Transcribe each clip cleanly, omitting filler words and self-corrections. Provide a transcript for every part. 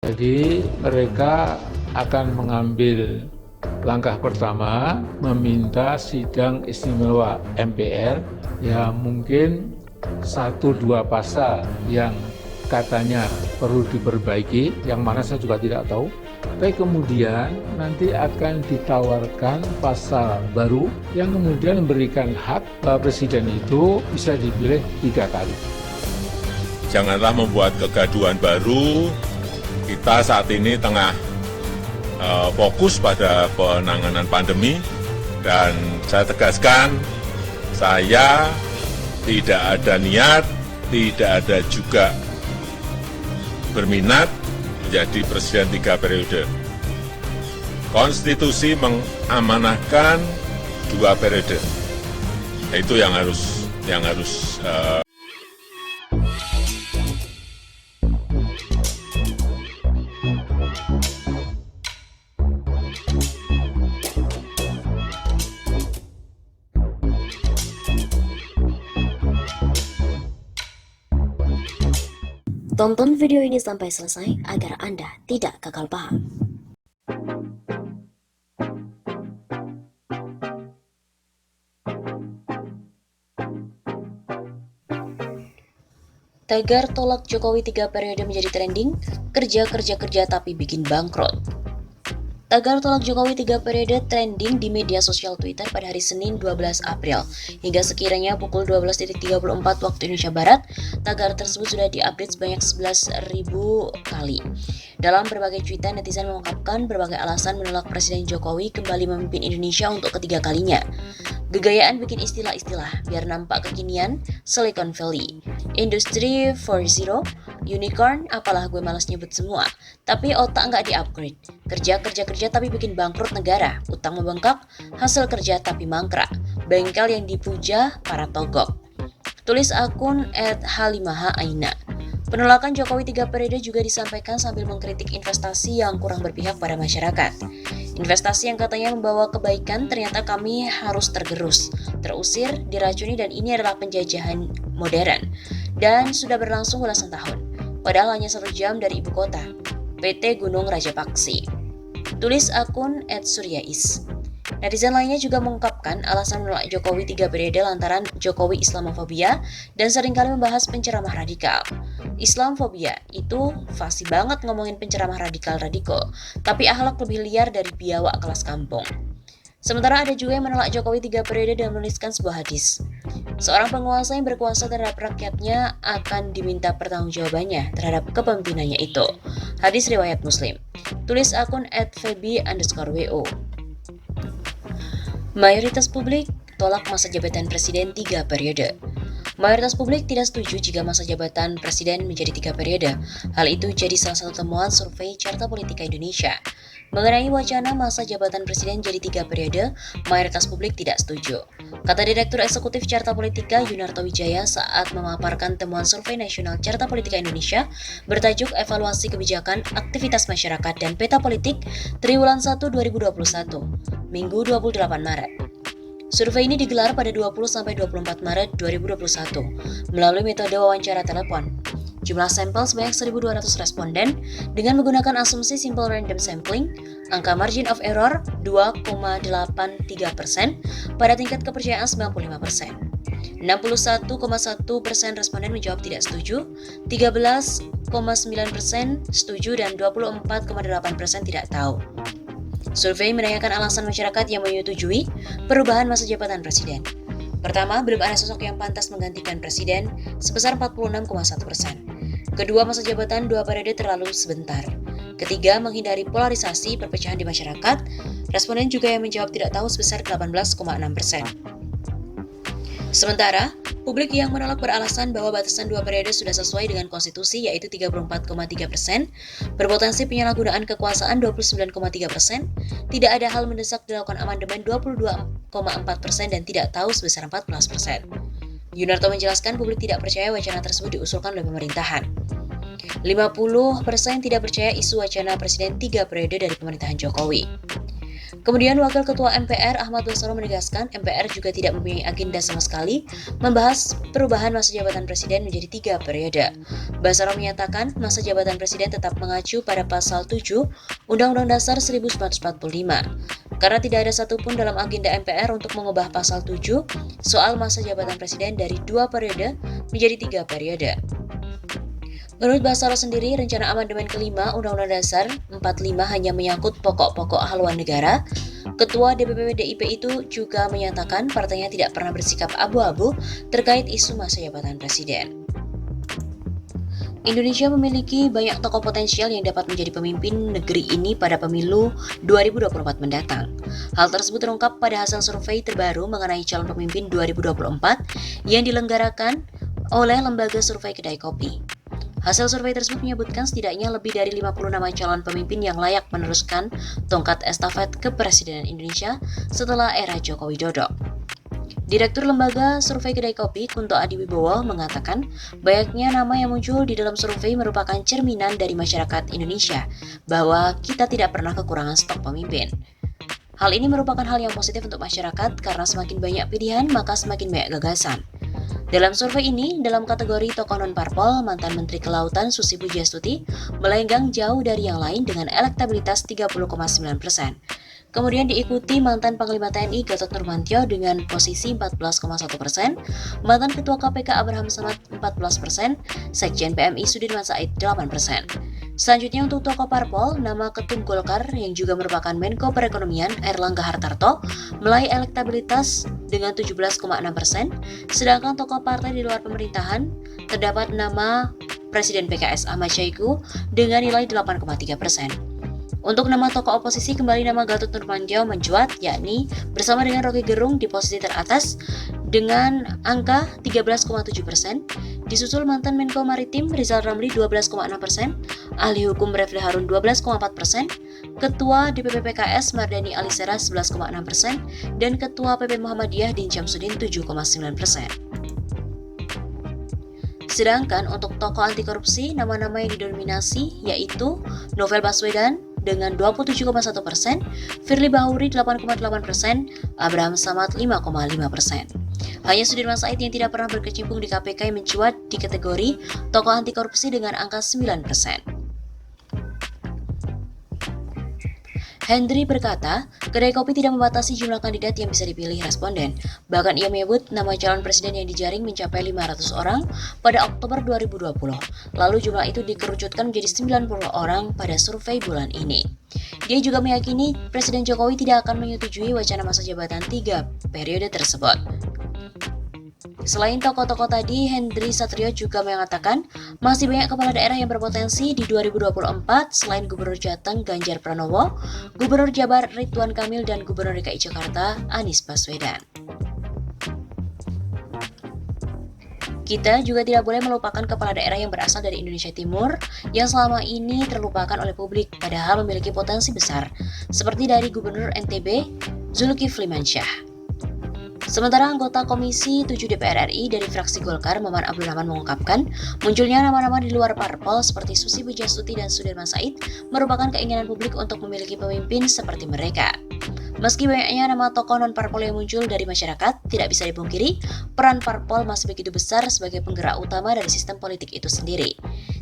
Jadi mereka akan mengambil langkah pertama, meminta sidang istimewa MPR ya mungkin 1-2 pasal yang katanya perlu diperbaiki, yang mana saya juga tidak tahu. Tapi kemudian nanti akan ditawarkan pasal baru yang kemudian memberikan hak presiden itu bisa dipilih 3 kali. Janganlah membuat kegaduhan baru. Kita saat ini tengah fokus pada penanganan pandemi, dan saya tegaskan, saya tidak ada niat, tidak ada juga berminat menjadi presiden 3 periode. Konstitusi mengamanahkan 2 periode. Itu yang harus Tonton video ini sampai selesai agar Anda tidak gagal paham. Tagar tolak Jokowi 3 periode menjadi trending, kerja tapi bikin bangkrut. Tagar tolak Jokowi 3 periode trending di media sosial Twitter pada hari Senin 12 April. Hingga sekiranya pukul 12.34 waktu Indonesia Barat, tagar tersebut sudah diupdate sebanyak 11.000 kali. Dalam berbagai cuitan, netizen mengungkapkan berbagai alasan menolak Presiden Jokowi kembali memimpin Indonesia untuk ketiga kalinya. Gegayaan bikin istilah-istilah biar nampak kekinian, Silicon Valley, Industri 4.0, Unicorn, apalah gue malas nyebut semua. Tapi otak nggak di-upgrade. Kerja tapi bikin bangkrut negara. Utang membengkak, hasil kerja tapi mangkrak. Bengkel yang dipuja para togok. Tulis akun @halimaha_aina. Penolakan Jokowi 3 periode juga disampaikan sambil mengkritik investasi yang kurang berpihak pada masyarakat. Investasi yang katanya membawa kebaikan ternyata kami harus tergerus, terusir, diracuni, dan ini adalah penjajahan modern. Dan sudah berlangsung belasan tahun, padahal hanya 1 jam dari ibu kota, PT Gunung Rajapaksi. Tulis akun @suryais. Netizen lainnya juga mengungkapkan alasan menolak Jokowi 3 periode lantaran Jokowi Islamofobia dan seringkali membahas penceramah radikal. Islamofobia itu fasih banget ngomongin penceramah radikal, tapi akhlak lebih liar dari biawak kelas kampung. Sementara ada juga yang menolak Jokowi 3 periode dan menuliskan sebuah hadis. Seorang penguasa yang berkuasa terhadap rakyatnya akan diminta pertanggungjawabannya terhadap kepemimpinannya itu. Hadis riwayat Muslim. Tulis akun @febi_wo. Mayoritas publik tolak masa jabatan presiden 3 periode. Mayoritas publik tidak setuju jika masa jabatan presiden menjadi 3 periode. Hal itu jadi salah satu temuan survei Carta Politika Indonesia. Mengenai wacana masa jabatan presiden jadi 3 periode, mayoritas publik tidak setuju. Kata Direktur Eksekutif Carta Politika Yunarto Wijaya saat memaparkan temuan survei nasional Carta Politika Indonesia bertajuk Evaluasi Kebijakan, Aktivitas Masyarakat, dan Peta Politik Triwulan 1 2021, Minggu 28 Maret. Survei ini digelar pada 20-24 Maret 2021 melalui metode wawancara telepon. Jumlah sampel sebanyak 1.200 responden dengan menggunakan asumsi simple random sampling, angka margin of error 2,83%, pada tingkat kepercayaan 95%. 61,1% responden menjawab tidak setuju, 13,9% setuju, dan 24,8% tidak tahu. Survei menanyakan alasan masyarakat yang menyetujui perubahan masa jabatan presiden. Pertama, belum ada sosok yang pantas menggantikan presiden sebesar 46,1%. Kedua, masa jabatan 2 periode terlalu sebentar. Ketiga, menghindari polarisasi perpecahan di masyarakat. Responden juga yang menjawab tidak tahu sebesar 18,6%. Sementara, publik yang menolak beralasan bahwa batasan 2 periode sudah sesuai dengan konstitusi yaitu 34,3%, berpotensi penyalahgunaan kekuasaan 29,3%, tidak ada hal mendesak dilakukan amandemen 22,4%, dan tidak tahu sebesar 14%. Yunarto menjelaskan publik tidak percaya wacana tersebut diusulkan oleh pemerintahan. 50% tidak percaya isu wacana presiden 3 periode dari pemerintahan Jokowi. Kemudian Wakil Ketua MPR Ahmad Basaro menegaskan MPR juga tidak mempunyai agenda sama sekali membahas perubahan masa jabatan presiden menjadi 3 periode. Basaro menyatakan masa jabatan presiden tetap mengacu pada pasal 7 Undang-Undang Dasar 1945 karena tidak ada satupun dalam agenda MPR untuk mengubah pasal 7 soal masa jabatan presiden dari 2 periode menjadi 3 periode. Menurut Basaro sendiri, rencana amandemen kelima Undang-Undang Dasar 45 hanya menyangkut pokok-pokok haluan negara. Ketua DPP PDIP itu juga menyatakan partainya tidak pernah bersikap abu-abu terkait isu masa jabatan presiden. Indonesia memiliki banyak tokoh potensial yang dapat menjadi pemimpin negeri ini pada pemilu 2024 mendatang. Hal tersebut terungkap pada hasil survei terbaru mengenai calon pemimpin 2024 yang dilenggarakan oleh lembaga survei Kedai Kopi. Hasil survei tersebut menyebutkan setidaknya lebih dari 50 nama calon pemimpin yang layak meneruskan tongkat estafet kepresidenan Indonesia setelah era Joko Widodo. Direktur Lembaga Survei Kedai Kopi, Kunto Adiwibowo, mengatakan banyaknya nama yang muncul di dalam survei merupakan cerminan dari masyarakat Indonesia bahwa kita tidak pernah kekurangan stok pemimpin. Hal ini merupakan hal yang positif untuk masyarakat karena semakin banyak pilihan maka semakin banyak gagasan. Dalam survei ini, dalam kategori tokoh non-parpol, mantan Menteri Kelautan Susi Pujiastuti melenggang jauh dari yang lain dengan elektabilitas 30,9%. Kemudian diikuti mantan Panglima TNI Gatot Nurmantio dengan posisi 14,1%, mantan Ketua KPK Abraham Samad 14%, Sekjen PMI Sudirman Said 8%. Selanjutnya untuk tokoh parpol, nama Ketum Golkar yang juga merupakan Menko Perekonomian Airlangga Hartarto meraih elektabilitas dengan 17,6%, sedangkan tokoh partai di luar pemerintahan terdapat nama Presiden PKS Ahmad Syahiku dengan nilai 8,3%. Untuk nama tokoh oposisi kembali nama Gatot Nurmantio mencuat, yakni bersama dengan Roky Gerung di posisi teratas dengan angka 13,7%, disusul mantan Menko Maritim Rizal Ramli 12,6%, ahli hukum Refli Harun 12,4%, Ketua DPP PKS Mardani Alisera 11,6%, dan Ketua PP Muhammadiyah Din Syamsuddin 7,9%. Sedangkan untuk tokoh anti korupsi, nama-nama yang didominasi yaitu Novel Baswedan dengan 27,1%, Firly Bahuri 8,8%, Abraham Samad 5,5%. Hanya Sudirman Said yang tidak pernah berkecimpung di KPK yang mencuat di kategori tokoh anti korupsi dengan angka 9%. Hendry berkata, Kedai Kopi tidak membatasi jumlah kandidat yang bisa dipilih responden. Bahkan ia menyebut nama calon presiden yang dijaring mencapai 500 orang pada Oktober 2020. Lalu jumlah itu dikerucutkan menjadi 90 orang pada survei bulan ini. Dia juga meyakini Presiden Jokowi tidak akan menyetujui wacana masa jabatan 3 periode tersebut. Selain tokoh-tokoh tadi, Hendry Satrio juga mengatakan masih banyak kepala daerah yang berpotensi di 2024 selain Gubernur Jateng Ganjar Pranowo, Gubernur Jabar Ridwan Kamil, dan Gubernur DKI Jakarta Anies Baswedan. Kita juga tidak boleh melupakan kepala daerah yang berasal dari Indonesia Timur yang selama ini terlupakan oleh publik padahal memiliki potensi besar, seperti dari Gubernur NTB Zulkifli Mansyah. Sementara anggota Komisi 7 DPR RI dari fraksi Golkar, Maman Abdul Rahman, mengungkapkan munculnya nama-nama di luar parpol seperti Susi Pujiastuti dan Sudirman Said merupakan keinginan publik untuk memiliki pemimpin seperti mereka. Meski banyaknya nama tokoh non-parpol yang muncul dari masyarakat, tidak bisa dipungkiri peran parpol masih begitu besar sebagai penggerak utama dari sistem politik itu sendiri.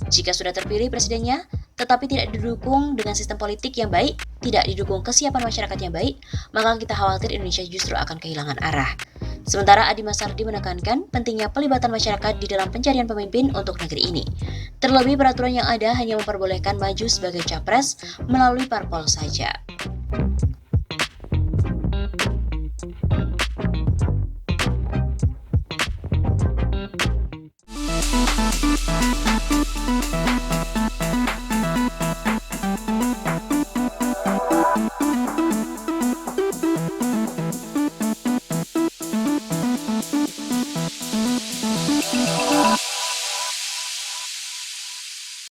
Jika sudah terpilih presidennya, tetapi tidak didukung dengan sistem politik yang baik, tidak didukung kesiapan masyarakat yang baik, maka kita khawatir Indonesia justru akan kehilangan arah. Sementara Adi Masardi menekankan pentingnya pelibatan masyarakat di dalam pencarian pemimpin untuk negeri ini. Terlebih peraturan yang ada hanya memperbolehkan maju sebagai capres melalui parpol saja.